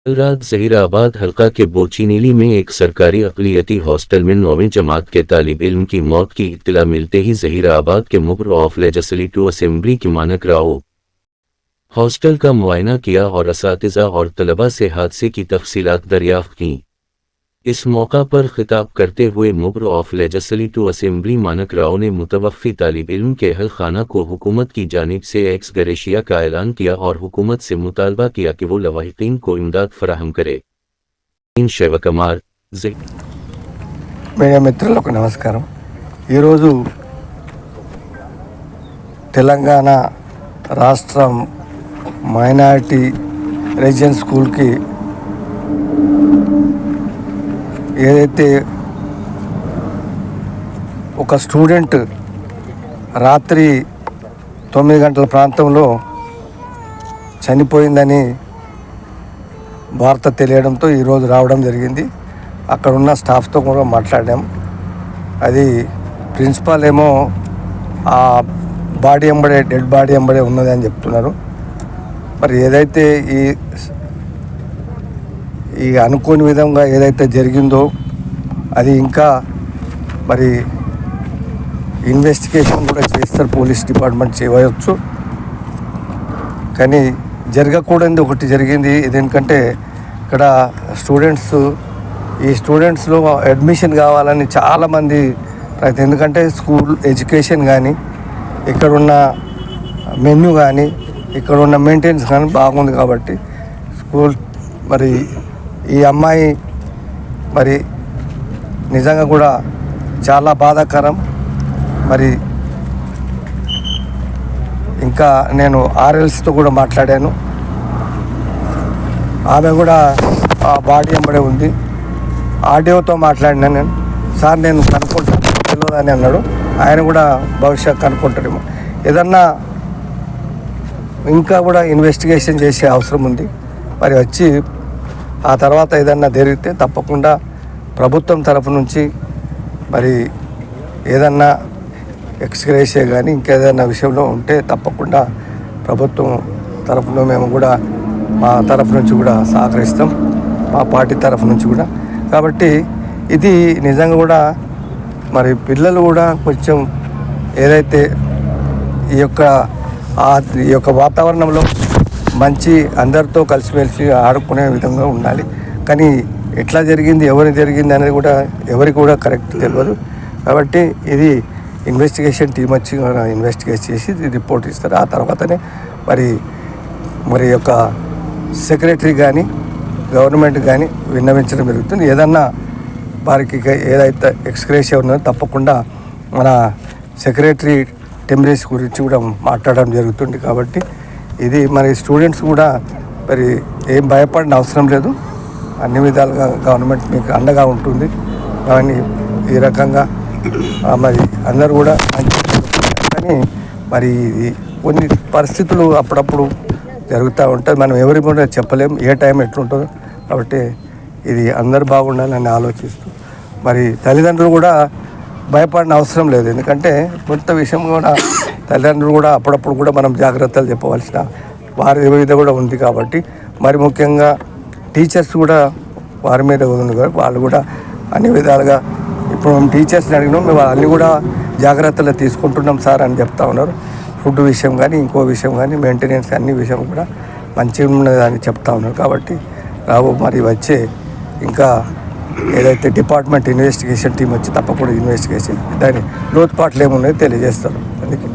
कल रात जहीराबाद हल्का के बोचीनीली में एक सरकारी अक़लियती हॉस्टल में 9वीं जमात के तालिब इल्म की मौत की इत्तला मिलते ही जहीराबाद के मुख्य ऑफ लेजिस्लेटिव असेंबली की मानक राव हॉस्टल का मुआयना किया और असातिज़ा और तलबा से हादसे की तफसीलात दरियाफ्त की। इस मौका पर खिताब करते हुए मुख्य ऑफ लेजिस्लेटिव असेंबली मानक राव ने मुतवफ़्फ़ी तालिब इल्म के अहल खाना को हुकूमत की जानिब से एक्स ग्रेशिया का ऐलान किया और हुकूमत से मुतालबा किया कि वो लवाहिकीन को इमदाद फराहम करे। शिवकुमार మీడియా మిత్రులకు నమస్కారం। ఈరోజు తెలంగాణ రాష్ట్రం మైనారిటీ రెసిడెన్స్ స్కూల్కి ఏదైతే ఒక స్టూడెంట్ రాత్రి 9 గంటల ప్రాంతంలో చనిపోయిందని వార్త తెలియడంతో ఈరోజు రావడం జరిగింది। అక్కడ ఉన్న స్టాఫ్తో కూడా మాట్లాడాం। అది ప్రిన్సిపాల్ ఏమో ఆ బాడీ ఎంబడే డెడ్ బాడీ ఎంబడే ఉన్నది అని చెప్తున్నారు। మరి ఏదైతే ఈ అనుకోని విధంగా ఏదైతే జరిగిందో అది ఇంకా మరి ఇన్వెస్టిగేషన్ కూడా చేస్తారు, పోలీస్ డిపార్ట్మెంట్ చేయవచ్చు। కానీ జరగకూడదు ఒకటి జరిగింది। ఇదేంటంటే ఇక్కడ ఈ స్టూడెంట్స్లో అడ్మిషన్ కావాలని చాలామంది ఎందుకంటే స్కూల్ ఎడ్యుకేషన్ కానీ ఇక్కడున్న మెన్యూ కానీ ఇక్కడున్న మెయింటెనెన్స్ కానీ బాగుంది కాబట్టి స్కూల్ మరి ఈ అమ్మాయి మరి నిజంగా కూడా చాలా బాధాకరం। మరి ఇంకా నేను ఆర్ఎల్స్తో కూడా మాట్లాడాను, ఆమె కూడా ఆ బాడీ ఎంబడే ఉంది। ఆడియోతో మాట్లాడినా నేను, సార్ నేను కనుక్కుంటాను తెలియదు అని అన్నాడు। ఆయన కూడా భవిష్యత్ కనుక్కుంటారేమో, ఏదన్నా ఇంకా కూడా ఇన్వెస్టిగేషన్ చేసే అవసరం ఉంది। మరి వచ్చి ఆ తర్వాత ఏదన్నా జరిగితే తప్పకుండా ప్రభుత్వం తరఫు నుంచి మరి ఏదన్నా ఎక్స్గ్రేషియా కానీ ఇంకేదైనా విషయంలో ఉంటే తప్పకుండా ప్రభుత్వం తరఫున మేము కూడా మా తరఫు నుంచి కూడా సహకరిస్తాం, మా పార్టీ తరఫు నుంచి కూడా। కాబట్టి ఇది నిజంగా కూడా మరి పిల్లలు కూడా కొంచెం ఏదైతే ఈ యొక్క వాతావరణంలో మంచి అందరితో కలిసిమెలిసి ఆడుకునే విధంగా ఉండాలి। కానీ ఎట్లా జరిగింది, ఎవరు జరిగింది అనేది కూడా ఎవరికి కూడా కరెక్ట్ తెలియదు। కాబట్టి ఇది ఇన్వెస్టిగేషన్ టీం వచ్చి ఇన్వెస్టిగేట్ చేసి రిపోర్ట్ ఇస్తారు। ఆ తర్వాతనే మరి యొక్క సెక్రటరీ కానీ గవర్నమెంట్ కానీ విన్నవించడం జరుగుతుంది। ఏదన్నా వారికి ఏదైతే ఎక్స్గ్రేషియా ఉన్నదో తప్పకుండా మన సెక్రటరీ టెంబరీస్ గురించి కూడా మాట్లాడడం జరుగుతుంది। కాబట్టి ఇది మరి స్టూడెంట్స్ కూడా మరి ఏం భయపడిన అవసరం లేదు, అన్ని విధాలుగా గవర్నమెంట్ మీకు అండగా ఉంటుంది। కానీ ఈ రకంగా మరి అందరూ కూడా కానీ మరి కొన్ని పరిస్థితులు అప్పుడప్పుడు జరుగుతూ ఉంటాయి, మనం ఎవరి కూడా చెప్పలేం ఏ టైం ఎట్లుంటుందో। కాబట్టి ఇది అందరు బాగుండాలని ఆలోచిస్తూ మరి తల్లిదండ్రులు కూడా భయపడిన అవసరం లేదు, ఎందుకంటే కొంత విషయం కూడా తల్లిదండ్రులు కూడా అప్పుడప్పుడు కూడా మనం జాగ్రత్తలు చెప్పవలసిన వారి మీద కూడా ఉంది। కాబట్టి మరి ముఖ్యంగా టీచర్స్ కూడా వారి మీద ఉంది, వాళ్ళు కూడా అన్ని విధాలుగా ఇప్పుడు మేము టీచర్స్ని అడిగినాం, మేము అన్నీ కూడా జాగ్రత్తలు తీసుకుంటున్నాం సార్ అని చెప్తా ఉన్నారు। ఫుడ్ విషయం కానీ ఇంకో విషయం కానీ మెయింటెనెన్స్ అన్ని విషయం కూడా మంచిగా ఉన్నదని చెప్తా ఉన్నారు। కాబట్టి మరి వచ్చే ఇంకా ఏదైతే డిపార్ట్మెంట్ ఇన్వెస్టిగేషన్ టీం వచ్చి తప్పకుండా ఇన్వెస్టిగేషన్ దాని లోతుపాట్లు ఏమున్నాయో తెలియజేస్తారు। అందుకే